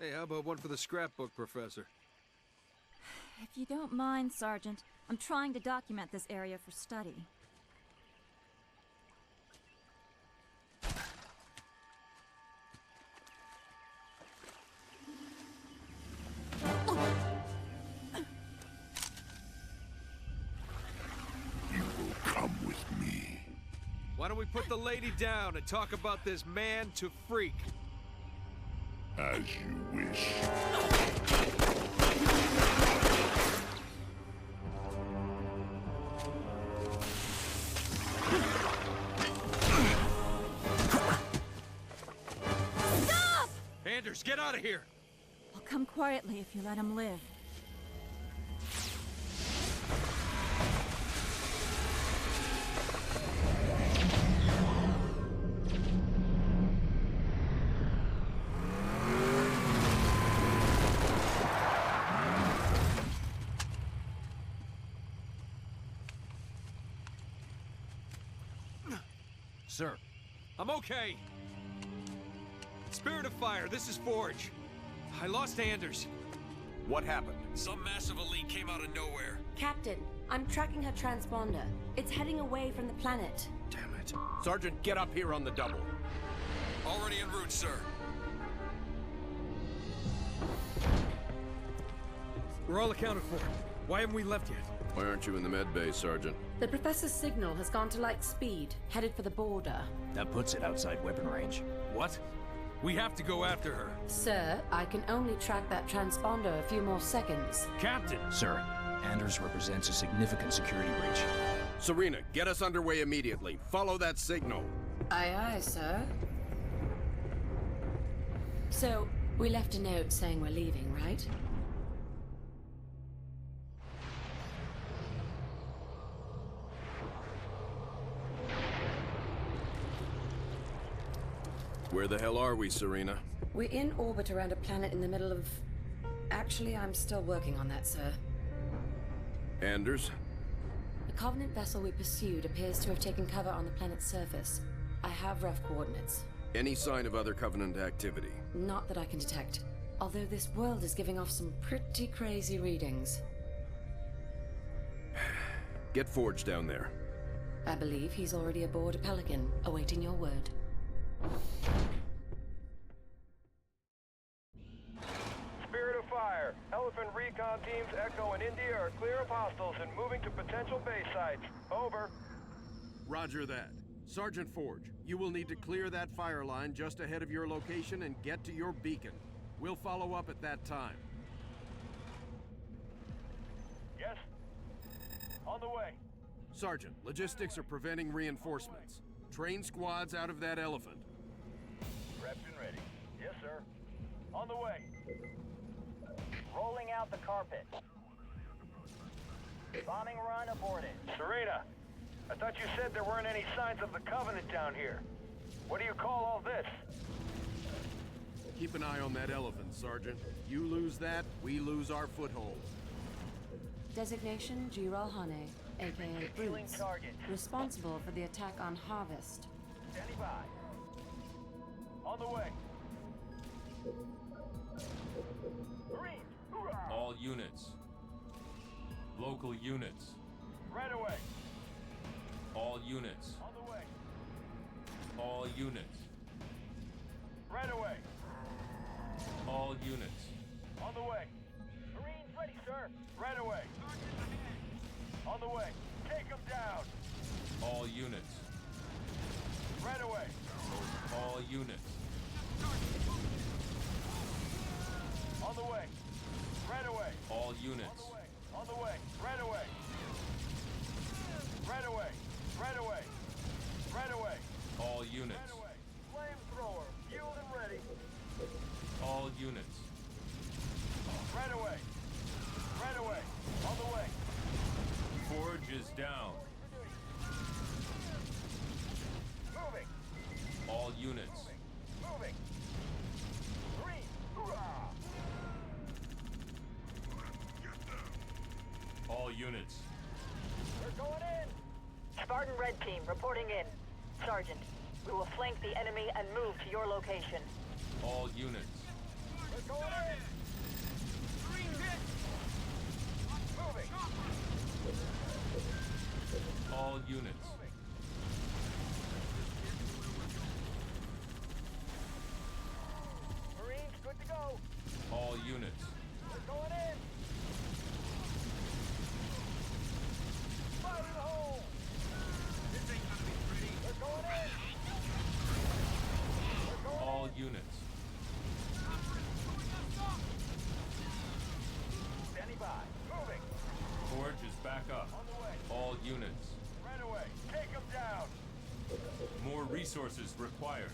Hey, how about one for the scrapbook, Professor? If you don't mind, Sergeant, I'm trying to document this area for study. You will come with me. Why don't we put the lady down and talk about this man to freak? As you wish. Stop! Anders, get out of here! I'll come quietly if you let him live. Sir. I'm okay. Spirit of Fire, this is Forge. I lost Anders. What happened? Some massive elite came out of nowhere. Captain, I'm tracking her transponder. It's heading away from the planet. Damn it. Sergeant, get up here on the double. Already en route, sir. We're all accounted for. Why haven't we left yet? Why aren't you in the med bay, Sergeant? The Professor's signal has gone to light speed, headed for the border. That puts it outside weapon range. What? We have to go after her. Sir, I can only track that transponder a few more seconds. Captain! Sir, Anders represents a significant security breach. Serena, get us underway immediately. Follow that signal. Aye, aye, sir. So, we left a note saying we're leaving, right? Where the hell are we, Serena? We're in orbit around a planet in the middle of... Actually, I'm still working on that, sir. Anders? The Covenant vessel we pursued appears to have taken cover on the planet's surface. I have rough coordinates. Any sign of other Covenant activity? Not that I can detect. Although this world is giving off some pretty crazy readings. Get Forge down there. I believe he's already aboard a Pelican, awaiting your word. Spirit of Fire. Elephant recon teams Echo and India are clear of hostiles and moving to potential base sites. Over. Roger that. Sergeant Forge, you will need to clear that fire line just ahead of your location and get to your beacon. We'll follow up at that time. Yes? On the way. Sergeant, logistics are preventing reinforcements. Train squads out of that elephant. Prepped and ready. Yes, sir. On the way. Rolling out the carpet. Bombing run aborted. Serena, I thought you said there weren't any signs of the Covenant down here. What do you call all this? Keep an eye on that elephant, Sergeant. You lose that, we lose our foothold. Designation Giral Hane, aka Healing Bruce. target. Responsible for the attack on Harvest. Standing by. On the way. Marines, hoorah! All units. Local units. Right away. All units. On the way. All units. Right away. All units. On the way. Marines ready, sir. Right away. On the way. Take them down. All units. Right away. All units. On the way. Right away. All units. On the way. Right away. Right away. Right away. Right away. All units. Right away. Flamethrower. Fueled and ready. All units. Right away. Right away. On the way. Forge is down. Moving. All units. Moving. Green. Hoorah! All units. We're going in. Spartan Red Team reporting in. Sergeant, we will flank the enemy and move to your location. All units. Let's Going in! Marines hit! Moving! All units. Moving! Marines, good to go! All units. They're going in! Fire in the hole! This ain't gonna be pretty. They're going in! They're going All in! units. Standing by! Moving! Forge is back up. On the way! All units. Right away! Take them down! More resources required.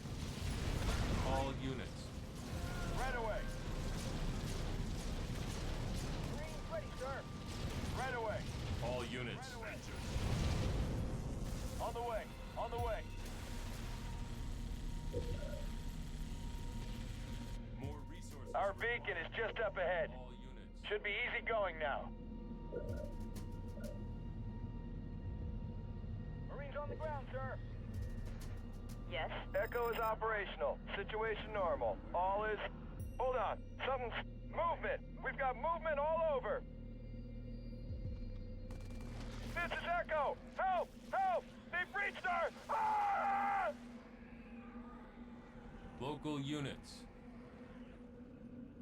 All units. Right away! Marines ready, sir! Right away! All units. On the way! On the way! More resources. Our beacon is just up ahead. All units. Should be easy going now. Marines on the ground, sir. Yes? Echo is operational. Situation normal. All is... Hold on. Something's... Movement! We've got movement all over! This is Echo! Help! Help! They've breached our... Ah! Local units.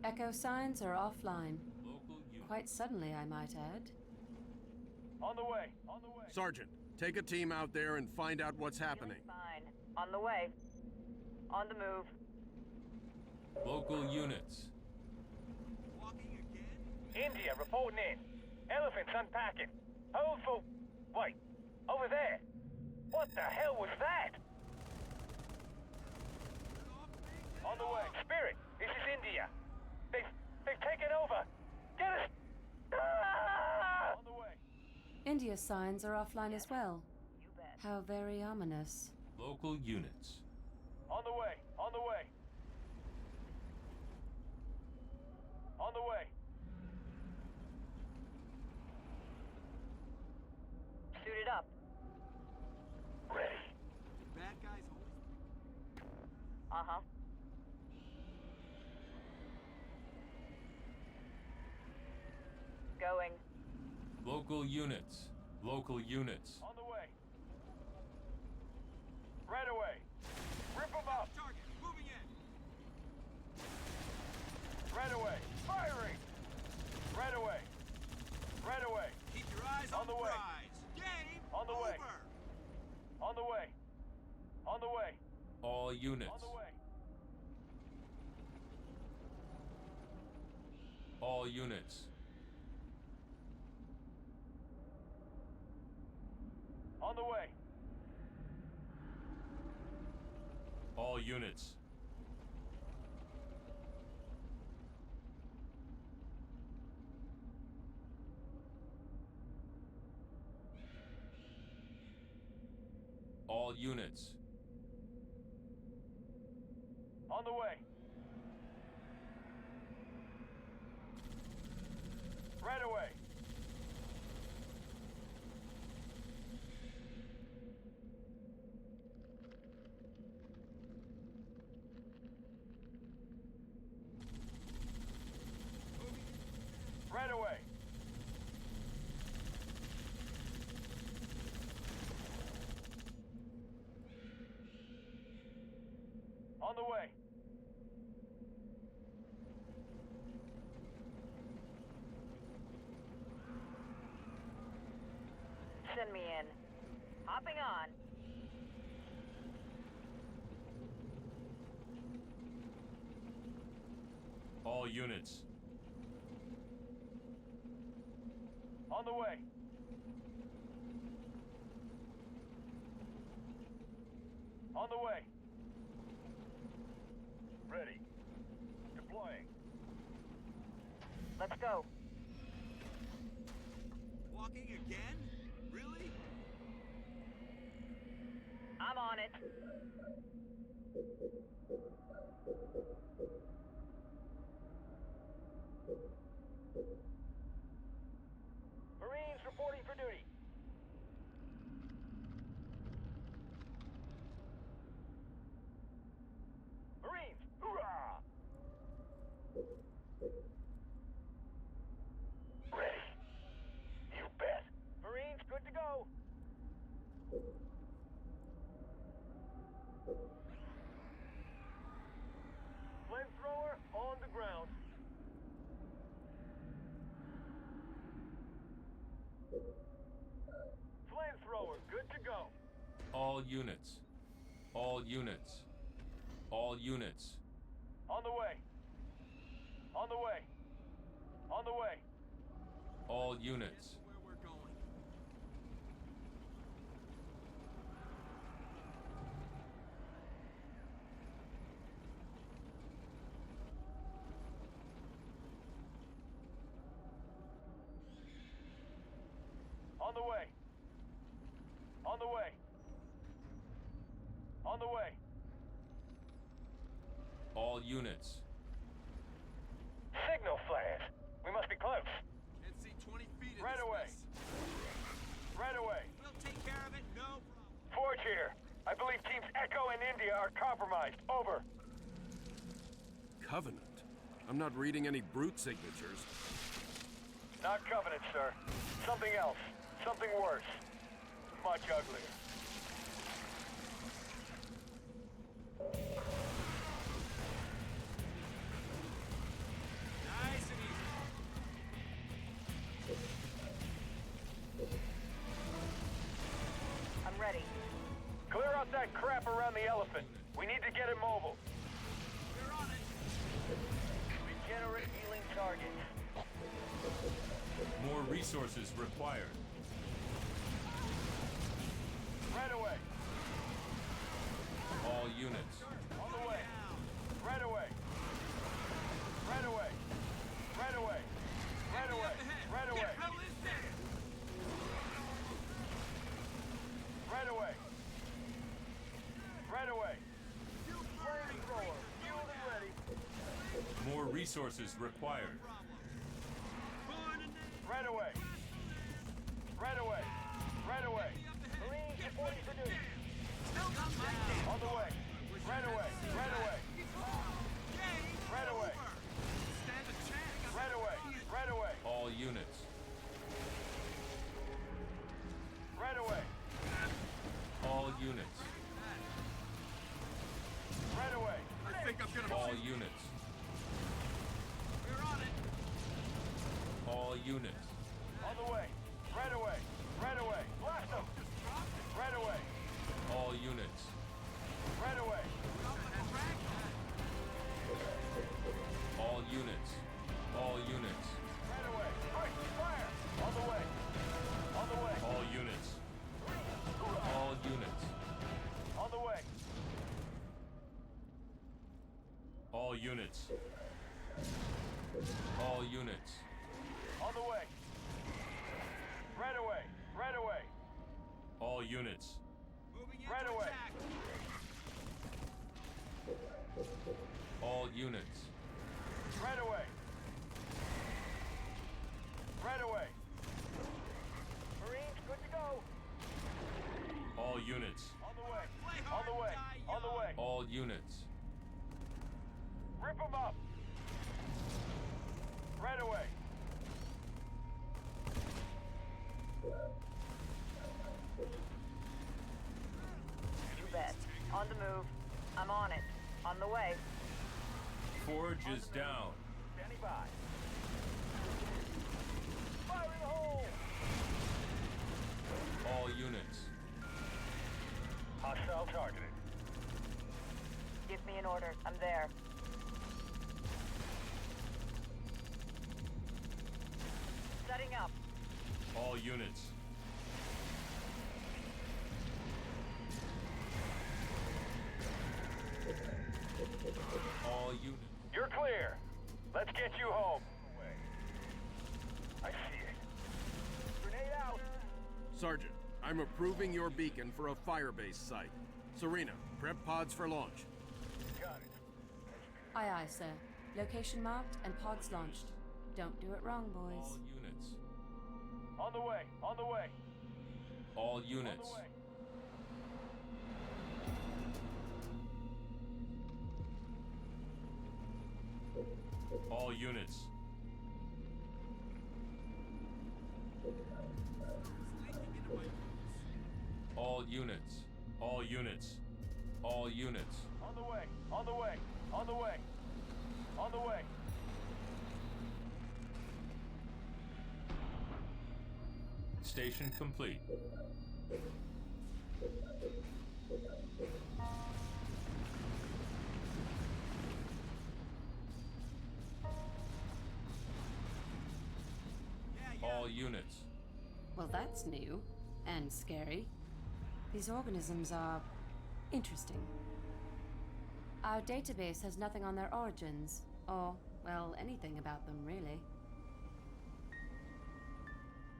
Echo signs are offline. Local units. Quite suddenly, I might add. On the way. On the way. Sergeant, take a team out there and find out what's happening. Fine. On the way. On the move. Local units. Walking again? India reporting in. Elephants unpacking. Hold for... Wait. Over there. What the hell was that? On the way. Spirit, this is India. They've taken over. Get us... Ah! On the way. India's signs are offline as well. You bet. How very ominous. Local units. On the way. On the way. On the way. Suited up. Ready. Bad guys always... Uh-huh. Going. Local units. Local units. On the way. Right away. Rip them up. Target, moving in. Right away. Firing. Right away. Right away. Keep your eyes On on the the way. prize. Game On the way. over. On the way. On the way. All units. On the way. All units. On the way. All units. All units. On the way. Right away. Right away. On the way. Send me in. Hopping on. All units. On the way. On the way. Ready. Deploying. Let's go. Walking again? Really? I'm on it. Marines reporting for duty. Marines, hoorah! All units. All units. All units. On the way. On the way. On the way. All units. Where we're going. On the way. On the way. On the way. All units. Signal flares. We must be close. Can't see 20 feet in Right this away. mess. Right away. We'll take care of it, no problem. Forge here. I believe teams Echo and India are compromised. Over. Covenant? I'm not reading any brute signatures. Not Covenant, sir. Something else. Something worse. Much uglier. Nice and easy. I'm ready. Clear out that crap around the elephant. We need to get it mobile. We're on it. Regenerate healing targets. More resources required. Right away. All units. On the way. Right away. Right away. Right away. Right away. Right away. What the hell is that? Right away. Right away. Flamethrower. Fueled and ready. More resources required. Right away. Right away. Right away. Marines reporting for duty. On the way. Right away. Right away. Right away. Stand a chance. Right away. Right away. All units. Right away. All units. Right away. I think I'm gonna All shoot. units. We're on it. All units. On the way. Right away. Right away. Blast them. Right away. All units. Right away. All units. All units. Right away. Quick, fire. On the way. On the way. All units. All units. On the way. All units. All units. On the way. Right away. Right away. All units. Moving in Right to away. attack. All units. Right away. Right away. Marines, good to go. All units. On the way. Play On hard, the way. die On the young. way. All units. Rip them up. Right away. You bet. On the move. I'm on it. On the way. Forge is down. Standing by. Fire in the hole. All units. Hostile targeted. Give me an order. I'm there. Setting up. All units. All units. You're clear. Let's get you home. I see it. Grenade out. Sergeant, I'm approving your beacon for a firebase site. Serena, prep pods for launch. Got it. Aye, aye, sir. Location marked and pods launched. Don't do it wrong, All boys. units. On the way. On the way. All On units. the way. All units. All units. All units. All units. On the way. On the way. On the way. On the way. Station complete. All units. Well, that's new. And scary. These organisms are interesting. Our database has nothing on their origins, or, well, anything about them, really.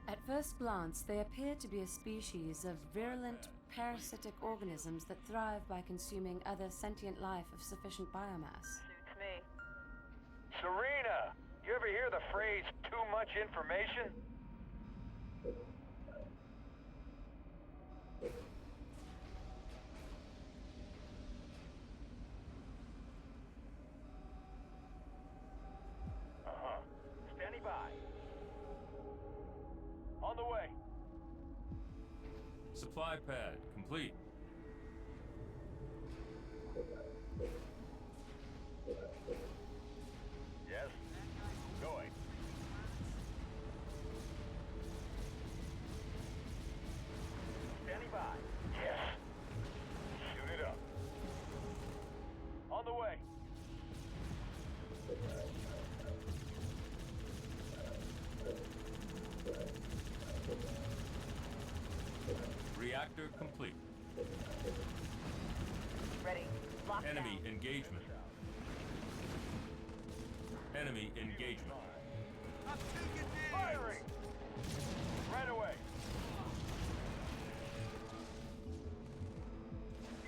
At first glance, they appear to be a species of virulent, parasitic organisms that thrive by consuming other sentient life of sufficient biomass. Suits me. Serena! You ever hear the phrase, too much information? Uh-huh. Standing by. On the way. Supply pad complete. Yes. Going. Standing by. Yes. Shoot it up. On the way. Reactor complete. Ready. Lockdown. Enemy engagement. Enemy engagement. Firing! Right away.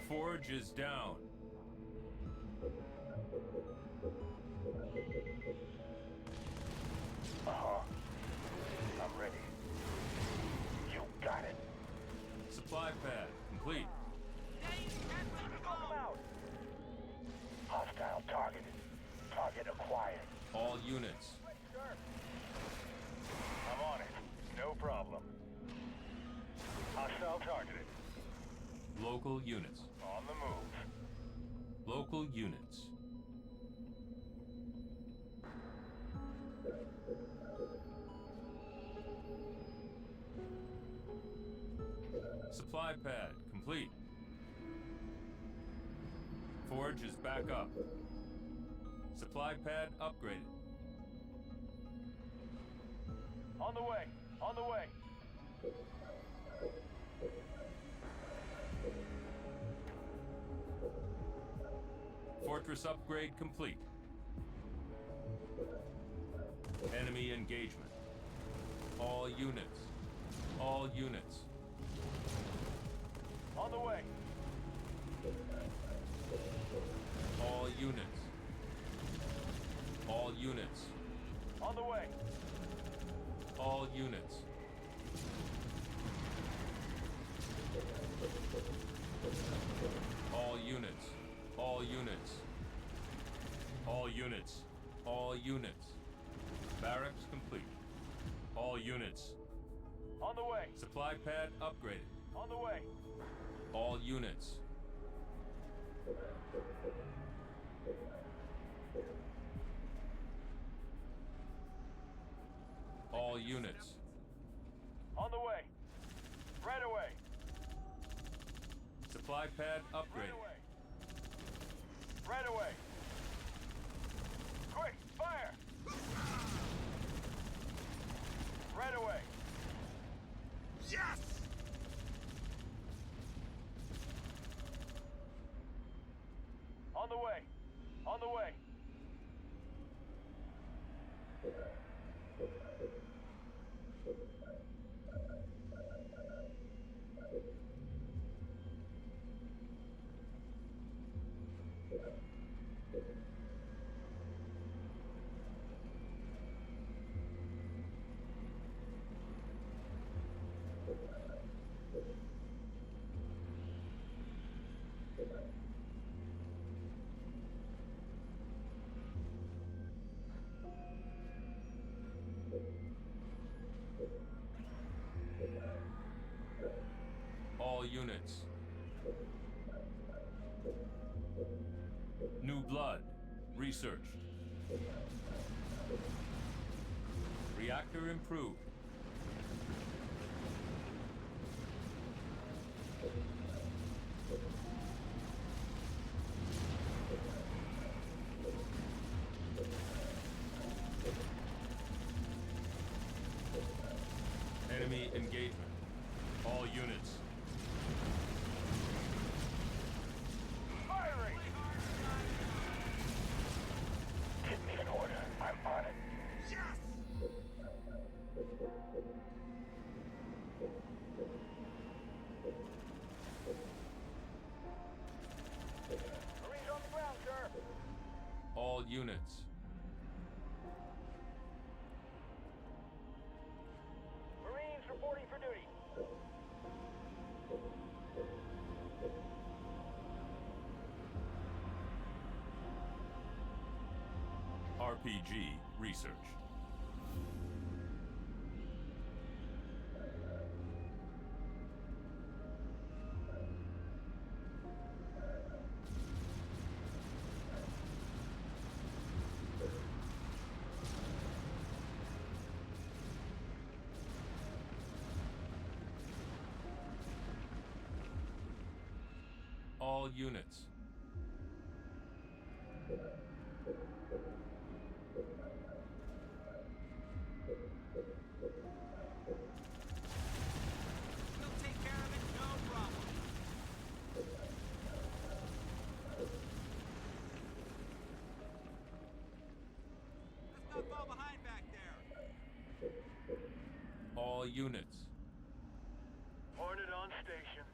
Forge is down. Uh-huh. I'm ready. You got it. Supply pad complete. Smoke 'em out. Hostile targeted. Target acquired. All units. I'm on it. No problem. Hostile targeted. Local units. On the move. Local units. Supply pad complete. Forge is back up. Supply pad upgraded. On the way. On the way. Fortress upgrade complete. Enemy engagement. All units. All units. On the way. All units. All units. On the way. All units. All units. All units. All units. All units. Barracks complete. All units. On the way. Supply pad upgraded. On the way. All units. All units. On the way. Right away. Supply pad Right upgraded. away. Right away. Quick, fire! Right away. Yes! On the way. On the way. All units. New blood. Researched. Reactor improved. RPG research. All units. We'll take care of it, no problem. Let's not fall behind back there. All units. Hornet on station.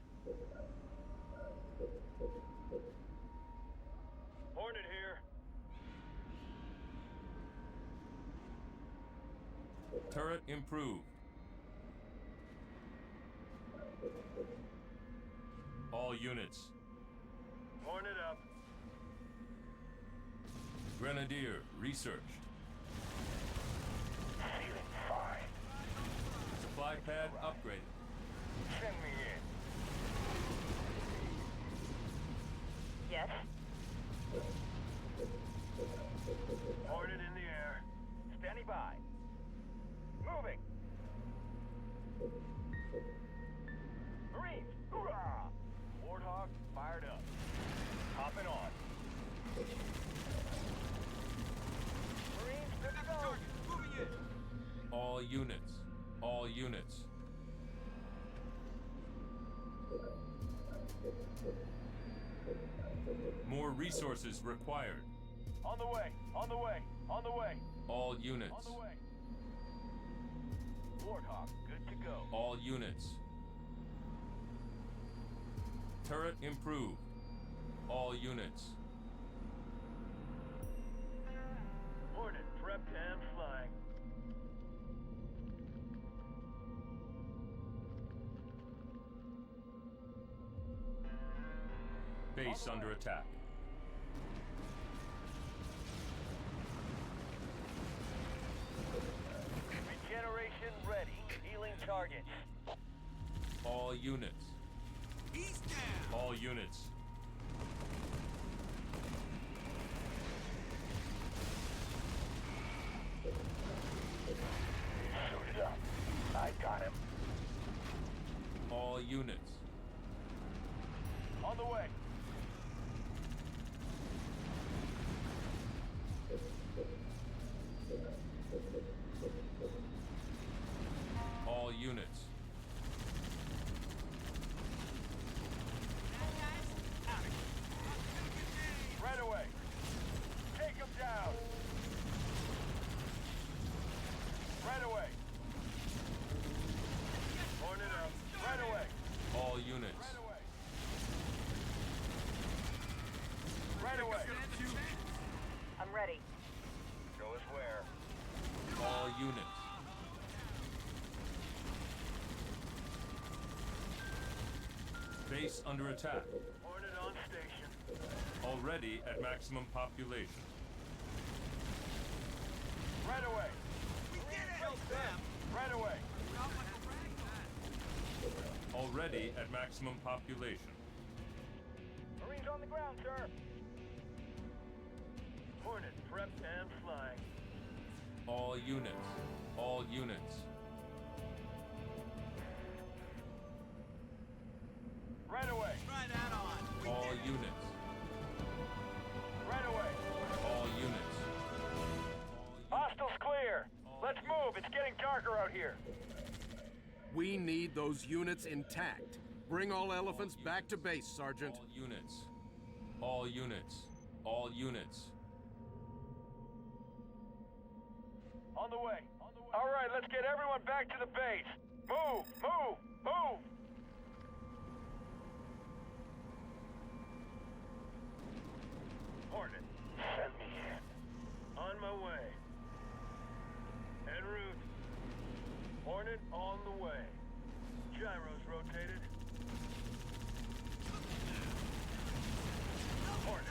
Hornet here. Turret improved. All units. Hornet up. Grenadier researched. Feeling fine. Supply pad upgraded. Send me in. Yes? Hornet in the air. Standing by. Moving. Marines, hoorah! Warthog fired up. Hopping on. Marines, good to go. Moving in. All units. All units. More resources required. On the way, on the way, on the way, All units. on the way. Warthog, good to go. All units. Turret improved. All units. Hornet prepped and flying. Base under attack. Regeneration ready. Healing targets. All units. He's down. All units. Suited up. I got him. All units. On the way. All units. Right away. Take him down. Right away. Hornet up. Right away. All units. Right away. Right away. I'm ready. Show us where. All units. Base under attack. Hornet on station. Already at maximum population. Right away. We did it. Help them. Right away. Already at maximum population. Marines on the ground, sir. Hornet prepped and flying. All units. All units. Right away. Try that on. All units. Right away. All units. Hostiles clear. Let's move. It's getting darker out here. We need those units intact. Bring all elephants back to base, Sergeant. All units. All units. All units. On the way. All right, let's get everyone back to the base. Move, move, move. Hornet, send me in. On my way. En route. Hornet on the way. Gyros rotated. Hornet.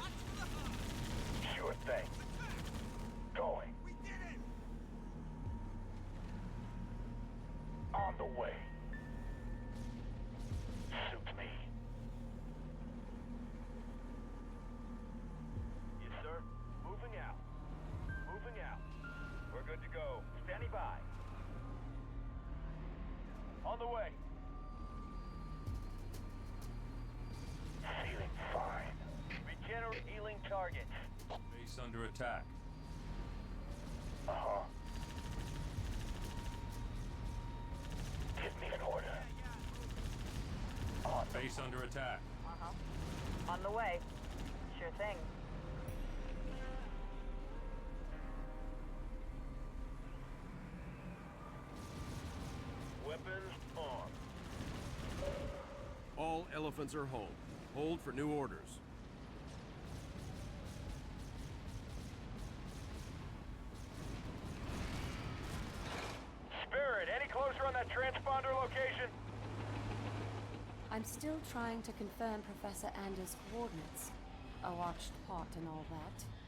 Sure thing. Going. under attack. Uh-huh. Give me an order. On Base under attack. Uh-huh. On the way. Sure thing. weapons on. All elephants are hold. Hold for new orders. Spirit, any closer on that transponder location? I'm still trying to confirm Professor Anders' coordinates. A watched pot and all that.